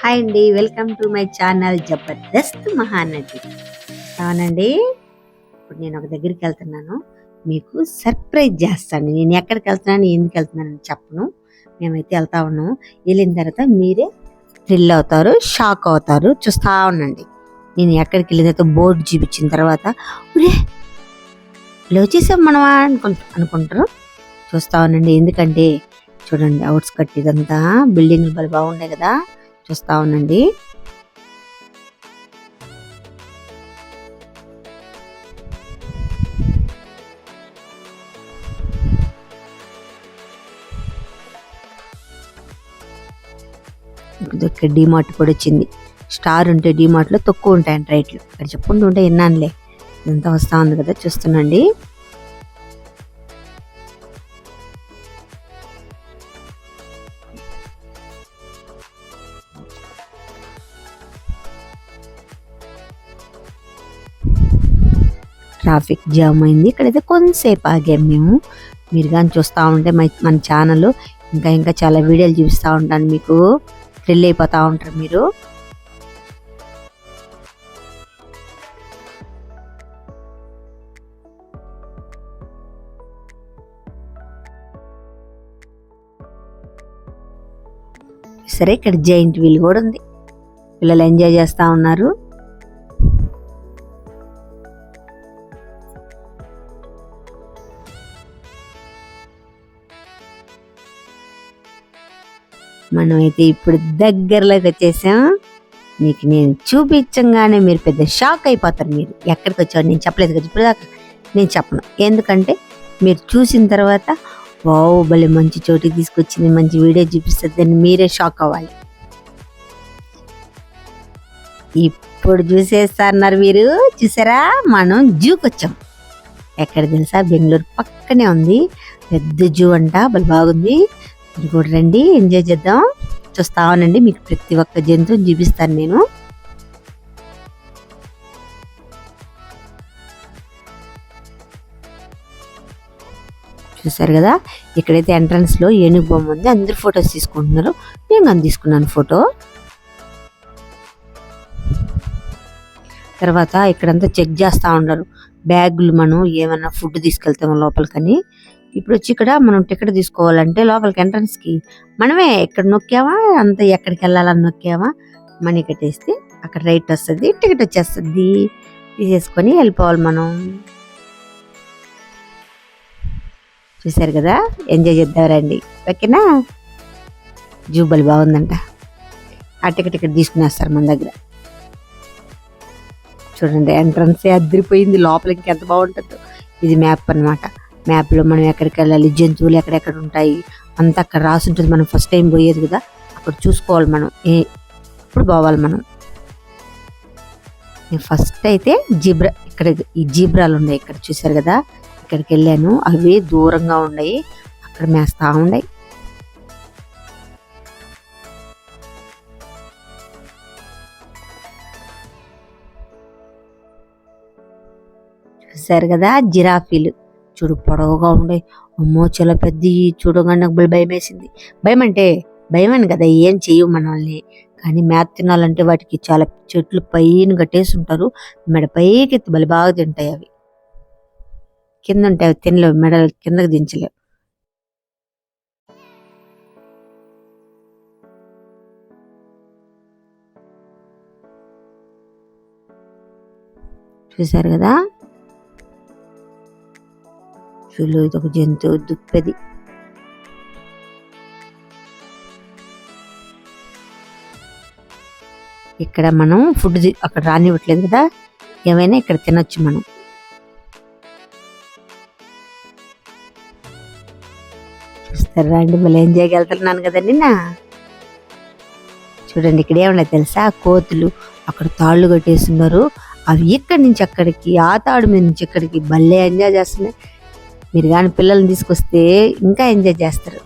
Hi అండి, welcome to my channel Jabardasth Mahanati. అవునండి, ఇప్పుడు నేను ఒక దగ్గరికి వెళ్తున్నాను. మీకు సర్ప్రైజ్ చేస్తాను. నేను ఎక్కడికి వెళ్తున్నాను, ఎందుకు వెళ్తున్నాను చెప్పను. మేమైతే వెళ్తా ఉన్నాము. వెళ్ళిన తర్వాత మీరే థ్రిల్ అవుతారు, షాక్ అవుతారు. చూస్తా ఉండండి. నేను ఎక్కడికి వెళ్ళిన తర్వాత బోర్డు చూపించిన తర్వాత ఇలా వచ్చేసాం మనమా అనుకుంటారు. చూస్తా ఉండండి. ఎందుకంటే చూడండి, అవుట్స్కట్ ఇదంతా బిల్డింగ్లు బలి బాగున్నాయి కదా. చూస్తా ఉండండి. ఇక్కడ డిమార్ట్ కూడా వచ్చింది. స్టార్ ఉంటే డిమార్ట్ లో తక్కువ ఉంటాయంట రేట్లు. ఇక్కడ చెప్పుకుంటూ ఉంటే విన్నానులే. ఇదంతా వస్తా ఉంది కదా, చూస్తున్నాండి. ట్రాఫిక్ జామ్ అయింది. ఇక్కడైతే కొంతసేపు ఆగాం మేము. మీరు కానీ చూస్తూ ఉంటే మన ఛానల్ ఇంకా చాలా వీడియోలు చూపిస్తూ ఉంటాను. మీకు థ్రిల్ అయిపోతూ ఉంటారు మీరు. సరే, ఇక్కడ జైంట్ వీల్ కూడా ఉంది. పిల్లలు ఎంజాయ్ చేస్తూ ఉన్నారు. మనమైతే ఇప్పుడు దగ్గరలోకి వచ్చేసాం. మీకు నేను చూపించగానే మీరు పెద్ద షాక్ అయిపోతారు. మీరు ఎక్కడికి వచ్చారు నేను చెప్పలేదు కదా ఇప్పుడు దాకా. నేను చెప్పను, ఎందుకంటే మీరు చూసిన తర్వాత వావ్ భలే మంచి చోటికి తీసుకొచ్చింది, మంచి వీడియో చూపిస్తుంది అని మీరే షాక్ అవ్వాలి. ఇప్పుడు చూసేస్తున్నారు మీరు. చూసారా, మనం జూకి వచ్చాం. ఎక్కడ తెలుసా, బెంగళూరు పక్కనే ఉంది. పెద్ద జూ అంట, భలే బాగుంది. మీరు కూడా రండి, ఎంజాయ్ చేద్దాం. చూస్తా ఉనండి, మీకు ప్రతి ఒక్క జంతువుని చూపిస్తాను నేను. చూసారు కదా, ఇక్కడైతే ఎంట్రన్స్ లో ఏనుగు బొమ్మ ఉంది. అందరు ఫొటోస్ తీసుకుంటున్నారు. నేను కానీ తీసుకున్నాను ఫోటో. తర్వాత ఇక్కడంతా చెక్ చేస్తూ ఉన్నారు బ్యాగులు, మనం ఏమన్నా ఫుడ్ తీసుకెళ్తామో లోపలికని. ఇప్పుడు వచ్చి ఇక్కడ మనం టికెట్ తీసుకోవాలంటే లోపలికి ఎంట్రన్స్ కి మనమే ఇక్కడ నొక్కామా, అంత ఎక్కడికి వెళ్ళాలని నొక్కామా, మనీ కట్టేస్తే అక్కడ రైట్ వస్తుంది, టికెట్ వచ్చేస్తుంది. తీసేసుకొని వెళ్ళిపోవాలి మనం. చూసారు కదా, ఎంజాయ్ చేద్దాం రండి. ఓకేనా, జూబలి బాగుందంట. ఆ టికెట్ ఇక్కడ తీసుకునేస్తారు మన దగ్గర. చూడండి, ఎంట్రన్స్ అదిరిపోయింది. లోపలికి ఎంత బాగుంటుందో. ఇది మ్యాప్ అన్నమాట. మ్యాప్లో మనం ఎక్కడికి వెళ్ళాలి, జంతువులు ఎక్కడెక్కడ ఉంటాయి అంతా అక్కడ రాసి ఉంటుంది. మనం ఫస్ట్ టైం పోయేది కదా, అక్కడ చూసుకోవాలి మనం. అప్పుడు పోవాలి మనం. నేను ఫస్ట్ అయితే జీబ్రా, ఇక్కడ ఈ జీబ్రాలు ఉన్నాయి ఇక్కడ, చూసారు కదా. ఇక్కడికి వెళ్ళాను, అవి దూరంగా ఉన్నాయి, అక్కడ మేస్తా ఉన్నాయి. చూసారు కదా, జిరాఫీలు చూడు పొడవుగా ఉండే. అమ్మో చాలా పెద్ద. చూడగానే నాకు భయం వేసింది. భయం అంటే భయమని కదా, ఏం చెయ్యవు మనల్ని. కానీ మేత తినాలంటే వాటికి చాలా చెట్లు పైన కట్టేసి ఉంటారు. మెడ పైకి ఎత్తి బలి బాగా తింటాయి. అవి కింద ఉంటాయి, అవి తినలేవు, మెడ కిందకి దించలేవు. చూసారు కదా, చూడు ఇది ఒక జంతువు, దుప్పెది. ఇక్కడ మనం ఫుడ్ అక్కడ రానివ్వట్లేదు కదా, ఏమైనా ఇక్కడ తినొచ్చు మనం. చూస్తారా అండి, మళ్ళీ ఎంజాయ్ వెళ్తున్నాను కదండి నా. చూడండి, ఇక్కడ ఏమన్నా తెలుసా, కోతులు అక్కడ తాళ్ళు కట్టేస్తున్నారు. అవి ఇక్కడి నుంచి అక్కడికి, ఆ తాడు మీద నుంచి ఇక్కడికి భలే ఎంజాయ్ చేస్తున్నాయి. మీరు కానీ పిల్లల్ని తీసుకొస్తే ఇంకా ఎంజాయ్ చేస్తారు.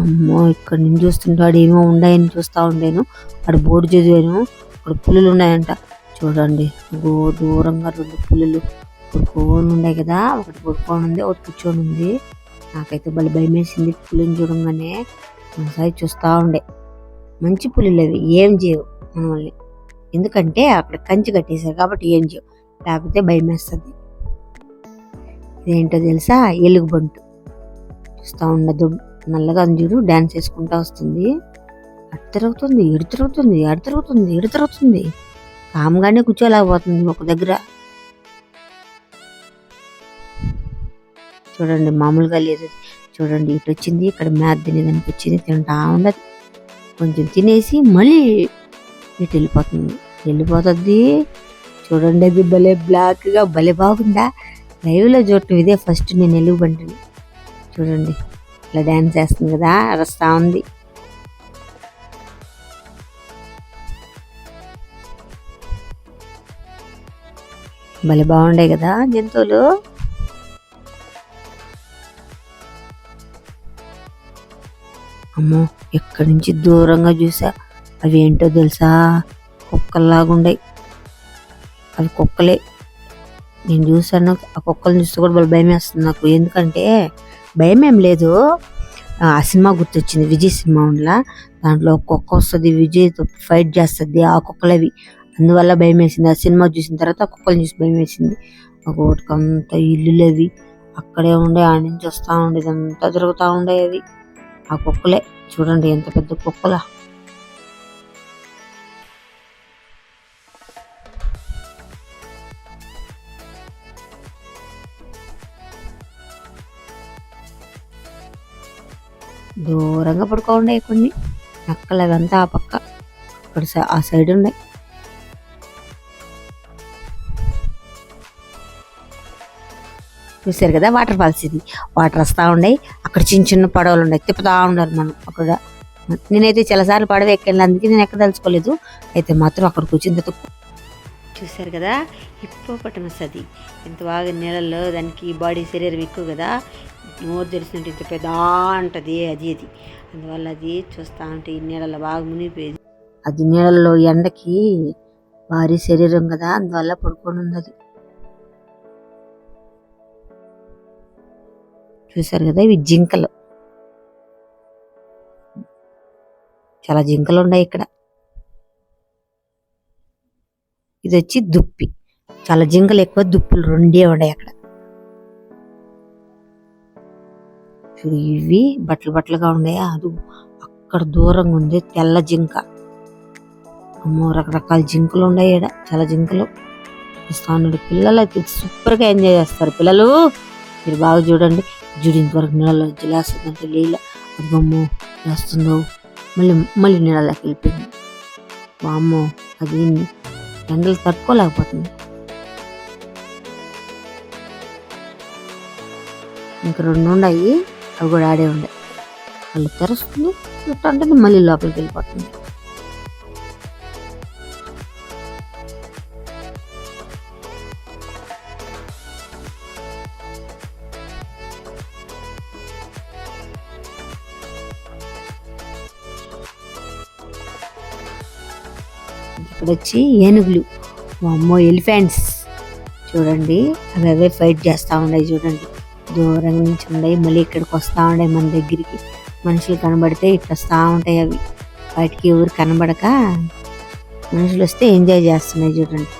అమ్మో, ఇక్కడ నుంచి చూస్తుంటాడు ఏమో ఉన్నాయని చూస్తూ ఉండేను. అక్కడ బోర్డు చదివాను, అక్కడ పులులు ఉన్నాయంట. చూడండి దూరంగా 2 పులులు పడుకోని ఉన్నాయి కదా, ఒకటి పడుకోని ఉంది, ఒకటి కూర్చొని ఉంది. నాకైతే భయం వేసింది పులిని చూడంగానే. మనసారి చూస్తా ఉండే. మంచి పులులు అవి, ఏం చేయవు మనల్ని, ఎందుకంటే అక్కడ కంచి కట్టేశారు కాబట్టి ఏం చేయవు, లేకపోతే భయం వేస్తుంది. ఇదేంటో తెలుసా, ఎలుగుబంటు. చూస్తూ ఉండదు, నల్లగా చూడు డాన్స్ వేసుకుంటా వస్తుంది. అటు తిరుగుతుంది, ఇటు తిరుగుతుంది, అటు తిరుగుతుంది, ఇటు తిరుగుతుంది. కామ్గానే కూర్చోలేకపోతుంది ఒక దగ్గర. చూడండి మామూలుగా లేదు. చూడండి ఇటు వచ్చింది, ఇక్కడ మేత తినేదానికి వచ్చింది, తింటా ఉండదు. కొంచెం తినేసి మళ్ళీ ఇటు వెళ్ళిపోతుంది. చూడండి అది భలే బ్లాక్గా భలే బాగుందా. లైవ్లో చూడటం ఇదే ఫస్ట్ నేను ఎలుగుబంటిని. చూడండి ఇలా డ్యాన్స్ చేస్తుంది కదా, అరస్తా ఉంది. భలే బాగుండే కదా జంతువులు. అమ్మో, ఎక్కడి నుంచి దూరంగా చూసా. అవి ఏంటో తెలుసా, కుక్కల్లాగుండే. అవి కుక్కలే. నేను చూసాను, ఆ కుక్కలను చూస్తే కూడా భలే భయం వేస్తుంది నాకు. ఎందుకంటే భయం ఏం లేదు, ఆ సినిమా గుర్తొచ్చింది, విజయ్ సినిమా ఉండలా, దాంట్లో ఒక కుక్క వస్తుంది, విజయ్తో ఫైట్ చేస్తుంది, ఆ కుక్కలవి. అందువల్ల భయం వేసింది. ఆ సినిమా చూసిన తర్వాత ఆ కుక్కలు చూసి భయం వేసింది. ఒకటికంత ఇల్లులు అవి అక్కడే ఉండే, ఆ నుంచి వస్తూ ఉండేది, అంతా తిరుగుతూ ఉండేవి ఆ కుక్కలే. చూడండి ఎంత పెద్ద కుక్కలా. దూరంగా పడుకోండే కొన్ని నక్కలు, అవంతా ఆ పక్క అక్కడ ఆ సైడ్ ఉన్నాయి. చూసారు కదా వాటర్ ఫాల్స్, ఇది వాటర్ వస్తూ ఉన్నాయి. అక్కడ చిన్న చిన్న పడవలు ఉన్నాయి, తిప్పుతా ఉన్నారు మనం అక్కడ. నేనైతే చాలాసార్లు పడవ ఎక్కాను, అందుకే నేను ఎక్కదలుచుకోలేదు. అయితే మాత్రం అక్కడికి వచ్చిన తర్వాత చూసారు కదా హిప్పోపటమస్, అది ఎంత బాగా నీళ్ళల్లో, దానికి బాడీ శరీరం ఎక్కువ కదా, నోరు తెలిసినట్టు ఇంత పెద్ద అంటది అది. అందువల్ల అది చూస్తూ ఉంటే ఈ నీళ్ళలో బాగా మునిగిపోయేది. అది నీళ్ళలో ఎండకి భారీ శరీరం కదా, అందువల్ల పడుకొని ఉన్నది. చూసారు కదా ఇవి జింకలు, చాలా జింకలు ఉన్నాయి ఇక్కడ. ఇది వచ్చి దుప్పి, చాలా జింకలు ఎక్కువ, దుప్పులు 2 ఉన్నాయి అక్కడ. ఇవి బట్టలుగా ఉన్నాయి. అది అక్కడ దూరంగా ఉంది తెల్ల జింక. అమ్మో, రకరకాల జింకలు ఉన్నాయి ఇక్కడ, చాలా జింకలు. చూస్తాను పిల్లలు అయితే సూపర్గా ఎంజాయ్ చేస్తారు. పిల్లలు మీరు బాగా చూడండి. ఇంతవరకు నీళ్ళలో జలేస్తుందంటే నీళ్ళ అది బొమ్మ వేస్తుందో, మళ్ళీ నీళ్ళలోకి వెళ్ళిపోయింది. అమ్మో, అది ఎండలు తట్టుకోలేకపోతుంది. ఇంకా 2 ఉన్నాయి, అవి కూడా ఆడే ఉండే. వాళ్ళు తెరుస్తుంది, అంటే మళ్ళీ లోపలికి వెళ్ళిపోతుంది. ఇక్కడ వచ్చి ఏనుగులు, అమ్మో ఎలిఫెంట్స్. చూడండి అవి అవే ఫైట్ చేస్తూ ఉన్నాయి. చూడండి దూరం నుంచి ఉన్నాయి, మళ్ళీ ఇక్కడికి వస్తూ ఉన్నాయి మన దగ్గరికి. మనుషులు కనబడితే ఇట్లా వస్తూ ఉంటాయి అవి. వాటికి ఎవరు కనబడక మనుషులు వస్తే ఎంజాయ్ చేస్తున్నాయి. చూడండి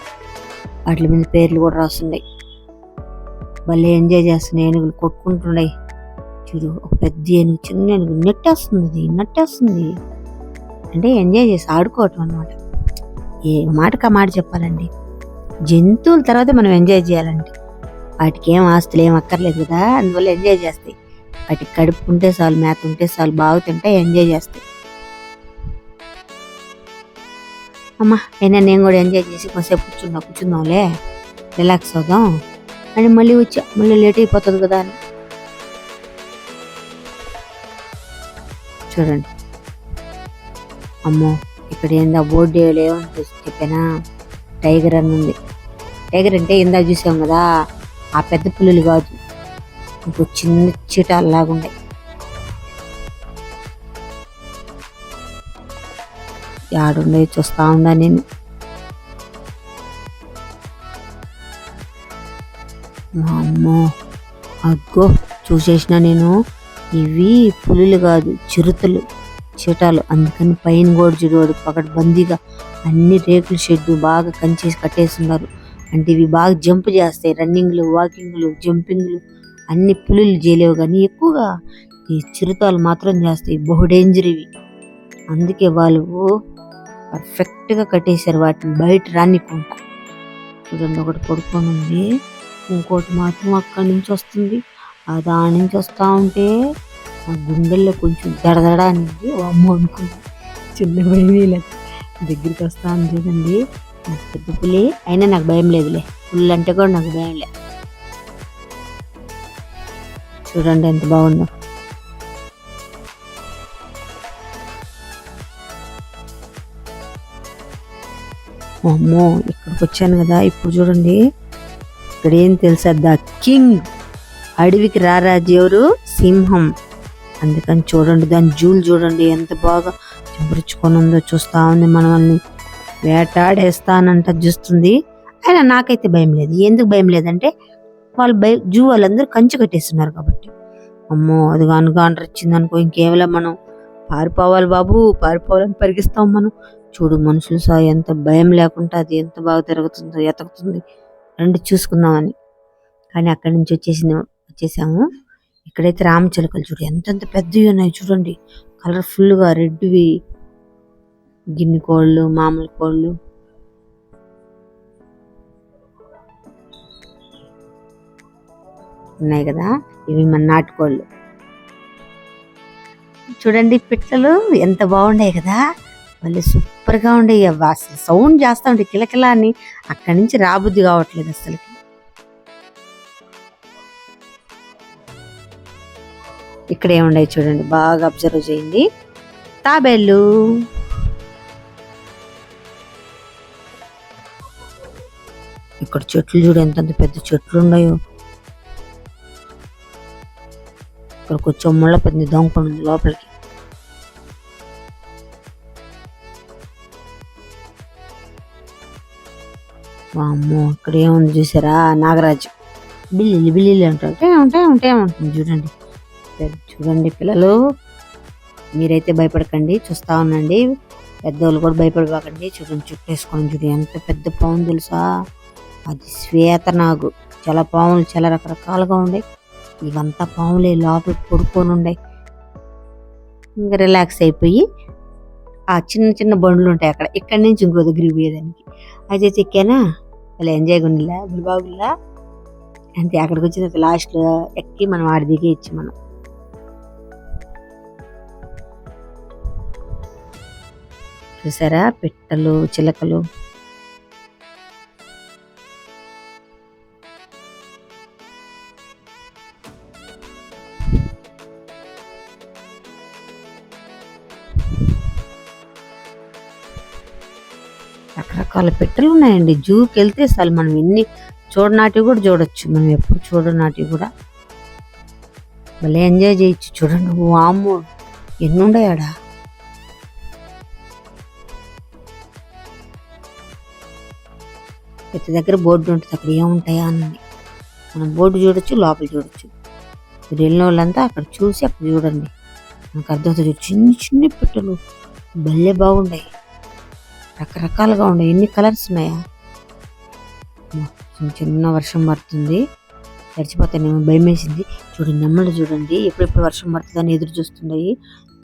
వాటి మీద పేర్లు కూడా రాస్తున్నాయి. భలే ఎంజాయ్ చేస్తున్నాయి. ఏనుగులు కొట్టుకుంటున్నాయి. చూడు ఒక పెద్ద ఏనుగు, చిన్న ఏనుగు నట్టేస్తుంది. అంటే ఎంజాయ్ చేసి ఆడుకోవటం అనమాట. ఏ మాటకా మాట చెప్పాలండి, జంతువుల తర్వాత మనం ఎంజాయ్ చేయాలండి. వాటికి ఏం ఆస్తులు ఏం అక్కర్లేదు కదా, అందువల్ల ఎంజాయ్ చేస్తాయి. వాటికి కడుపు ఉంటే చాలు, మేత ఉంటే చాలు, బాగా తింటాయి, ఎంజాయ్ చేస్తాయి. అమ్మా అయినా నేను కూడా ఎంజాయ్ చేసి కొంతసేపు కూర్చుందాంలే, రిలాక్స్ అవుదాం అని మళ్ళీ వచ్చా. మళ్ళీ లేట్ అయిపోతుంది కదా అని. చూడండి అమ్మో, ఇక్కడ ఏందా బోర్డు ఏమంటే చెప్పానా, టైగర్ అని ఉంది. టైగర్ అంటే ఇందా చూసాం కదా, ఆ పెద్ద పులులు కాదు, ఇంకో చిన్న చీటాల్లాగుండే. ఆడుండే చూస్తా ఉందా నేను. అమ్మో, అగ్గో చూసేసిన నేను. ఇవి పులులు కాదు, చిరుతలు, చీటాలు. అందుకని పైన కూడా చూడవాడు పకడ్బందీగా అన్ని రేకుల షెడ్డు బాగా కంచేసి కట్టేస్తున్నారు. అంటే ఇవి బాగా జంప్ చేస్తాయి, రన్నింగ్లు, వాకింగ్లు, జంపింగ్లు అన్ని పులులు చేయలేవు, కానీ ఎక్కువగా ఈ చిరుతలు మాత్రం చేస్తాయి. బహు డేంజర్ ఇవి. అందుకే వాళ్ళు పర్ఫెక్ట్ గా కట్టేశారు వాటిని, బయట రానికుంటా. చూడండి, ఒకటి పడుకొని ఉంది, ఇంకోటి మాత్రం అక్కడి నుంచి వస్తుంది. ఆ దాని నుంచి వస్తా ఉంటే ఆ గుండెల్లో కొంచెం దడదడ అనేది అమ్మ అనుకుంది. చిన్న భయం దగ్గరికి వస్తా ఉంది. చూడండి, పెద్ద పులి అయినా నాకు భయం లేదులే, పుల్లు అంటే కూడా నాకు భయం లే. చూడండి ఎంత బాగుందో. అమ్మో, ఇక్కడికి వచ్చాను కదా, ఇప్పుడు చూడండి ఇక్కడ ఏం తెలుసా, ద కింగ్. అడవికి రారాజు ఎవరు? సింహం. అందుకని చూడండి దాని జూలు చూడండి ఎంత బాగా చెంపరుచుకొని ఉందో. చూస్తా ఉంది, మనల్ని వేటాడేస్తానంట చూస్తుంది. అయినా నాకైతే భయం లేదు. ఎందుకు భయం లేదంటే వాళ్ళు జూ వాళ్ళందరూ కంచె కట్టేస్తున్నారు కాబట్టి. అమ్మో, అది కాను వచ్చింది అనుకో, ఇంకేవలం మనం పారిపోవాలి బాబు, పారిపోవాలని పరిగిస్తాం మనం. చూడు మనుషులు ఎంత భయం లేకుండా అది ఎంత బాగా తిరుగుతుందో, ఎతకుతుంది. రండి చూసుకుందామని. కానీ అక్కడి నుంచి వచ్చేసాము. ఇక్కడైతే రామచిలుకలు చూడు ఎంతెంత పెద్దవి ఉన్నాయి చూడండి, కలర్ఫుల్ గా రెడ్వి. గిన్నె కోళ్ళు, మామూలు కోళ్ళు. ఉన్నాయి కదా, ఇవి మన నాటుకోళ్ళు. చూడండి పిట్టలు ఎంత బాగున్నాయి కదా, మళ్ళీ సూపర్ గా ఉండేవి. అసలు సౌండ్ చేస్తా ఉంటే కిలకిలా అని అక్కడి నుంచి రాబుద్ది కావట్లేదు అసలుకి. ఇక్కడ ఏముండయి చూడండి, బాగా అబ్జర్వ్ చేయండి. తాబేళ్ళు. ఇక్కడ చెట్లు చూడు ఎంతంత పెద్ద చెట్లు ఉన్నాయో. ఇక్కడ కొంచెం ముళ్ళ పెద్ద దొంగకొని ఉంది లోపలికి. అమ్మో, ఇక్కడ ఏముంది చూసారా, నాగరాజు. బిల్లీలు ఉంటాయి చూడండి. చూడండి పిల్లలు, మీరైతే భయపడకండి, చూస్తా ఉండండి. పెద్దవాళ్ళు కూడా భయపడబాకండి. చూడండి, చుట్టేసుకొని చూడండి ఎంత పెద్ద పాము తెలుసా, అది శ్వేత నాగు. చాలా పాములు చాలా రకరకాలుగా ఉన్నాయి. ఇవంతా పాములే, లోపల పడుకొని ఉన్నాయి. ఇంకా రిలాక్స్ అయిపోయి ఆ చిన్న చిన్న బండ్లు ఉంటాయి అక్కడ, ఇక్కడి నుంచి ఇంకో దగ్గరికి పోయేదానికి. అయితే ఎక్కానా, అలా ఎంజాయ్ గుండిలా బాగులా అంతే. అక్కడికి వచ్చిన లాస్ట్ లో ఎక్కి మనం ఆడి దిగేయచ్చు. మనం చూసారా పిట్టలు, చిలకలు. రకరకాల పిట్టలు ఉన్నాయండి. జూకి వెళ్తే అసలు మనం ఎన్ని చూడనాటివి కూడా చూడొచ్చు, మనం ఎప్పుడు చూడనాటివి కూడా భలే ఎంజాయ్ చేయొచ్చు. చూడండి, వామ్మో ఎన్ని ఉండయాడా. ప్రతి దగ్గర బోర్డు ఉంటుంది, అక్కడ ఏముంటాయా అని మనం బోర్డు చూడొచ్చు, లోపల చూడొచ్చు. మీరు వెళ్ళిన వాళ్ళంతా అక్కడ చూసి అక్కడ చూడండి, మనకు అర్థమవుతుంది. చిన్న చిన్న పిట్టలు భలే బాగున్నాయి, రకరకాలుగా ఉన్నాయి. ఎన్ని కలర్స్ ఉన్నాయా. చిన్న వర్షం పడుతుంది, తడిచిపోతానేమో భయం వేసింది. చూడండి నెమ్మలు చూడండి, ఎప్పుడెప్పుడు వర్షం పడుతుందని ఎదురు చూస్తున్నాయి.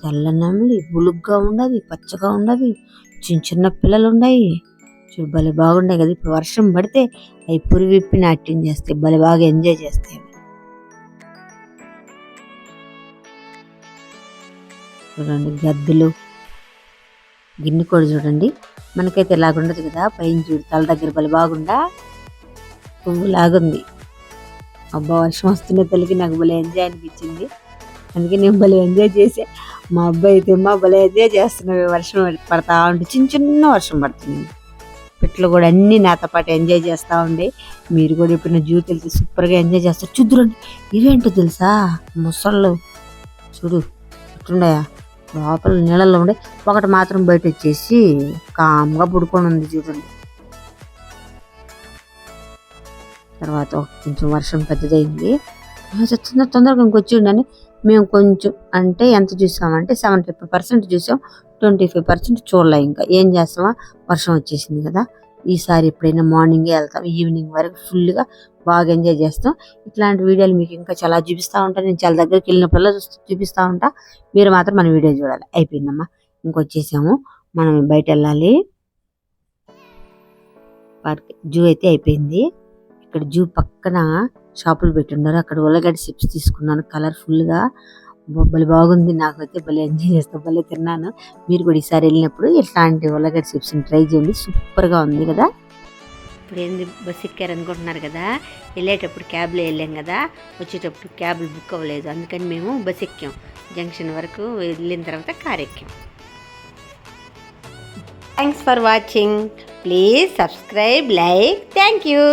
తెల్ల నెమ్మలి బులుగ్గా ఉండదు, పచ్చగా ఉండదు, చిన్న చిన్న పిల్లలు ఉన్నాయి. చూడు భలే బాగున్నాయి కదా. ఇప్పుడు వర్షం పడితే అవి పురి విప్పి నాట్యం చేస్తాయి, భలే బాగా ఎంజాయ్ చేస్తాయి. చూడండి గద్దులు, గిన్నె కోడి చూడండి. మనకైతే ఇలాగుండదు కదా, పైన చూడు తల దగ్గర భలే బాగుండా పువ్వు లాగుంది. అబ్బా, వర్షం వస్తున్న తల్లికి నాకు భలే ఎంజాయ్ అనిపించింది. అందుకే నేను భలే ఎంజాయ్ చేసా. మా అబ్బాయి అయితే భలే ఎంజాయ్ చేస్తున్నాడు. వర్షం పడతా ఉంటే చిన్న చిన్న వర్షం పడుతుంది. పిట్టలు కూడా అన్ని నాతో పాటు ఎంజాయ్ చేస్తూ ఉండే. మీరు కూడా ఎప్పుడైనా జూకి వెళ్తే సూపర్గా ఎంజాయ్ చేస్తారు. చూద్దురండి, ఇవేంటో తెలుసా, ముసళ్ళు చూడు ఎట్లున్నాయా, లోపల నీళ్ళల్లో ఉండే. ఒకటి మాత్రం బయట వచ్చేసి కామ్గా పడుకొని ఉంది చూడండి. తర్వాత కొంచెం వర్షం పెద్దదైంది. తొందరగా ఇంకొచ్చి ఉండని మేము కొంచెం అంటే ఎంత చూసామంటే 70% చూసాం, 25% చూడలే. ఇంకా ఏం చేస్తామా, వర్షం వచ్చేసింది కదా. ఈసారి ఎప్పుడైనా మార్నింగే వెళ్తాం, ఈవినింగ్ వరకు ఫుల్గా బాగా ఎంజాయ్ చేస్తాం. ఇట్లాంటి వీడియోలు మీకు ఇంకా చాలా చూపిస్తూ ఉంటాను. నేను చాలా దగ్గరికి వెళ్ళినప్పుడల్లా చూపిస్తూ ఉంటా. మీరు మాత్రం మన వీడియో చూడాలి. అయిపోయిందమ్మా, ఇంకొచ్చేసాము. మనం బయట వెళ్ళాలి. పార్క్ జూ అయితే అయిపోయింది. ఇక్కడ జూ పక్కన షాపులు పెట్టున్నారు. అక్కడ ఉల్లగడ్డ చిప్స్ తీసుకున్నాను, కలర్ఫుల్గా భలే బాగుంది. నాకైతే భలే ఎంజాయ్ చేస్తాను, భలే తిన్నాను. మీరు కూడా ఈసారి వెళ్ళినప్పుడు ఇట్లాంటి ఉల్లగడ్డ చిప్స్ని ట్రై చేయండి, సూపర్గా ఉంది కదా. ఇప్పుడు ఏంది, బస్సు ఎక్కారనుకుంటున్నారు కదా. వెళ్ళేటప్పుడు క్యాబ్లో వెళ్ళాం కదా, వచ్చేటప్పుడు క్యాబ్లు బుక్ అవ్వలేదు. అందుకని మేము బస్సు ఎక్కాం. జంక్షన్ వరకు వెళ్ళిన తర్వాత కార్ ఎక్కాం. Thanks for watching. Please subscribe, like. Thank you.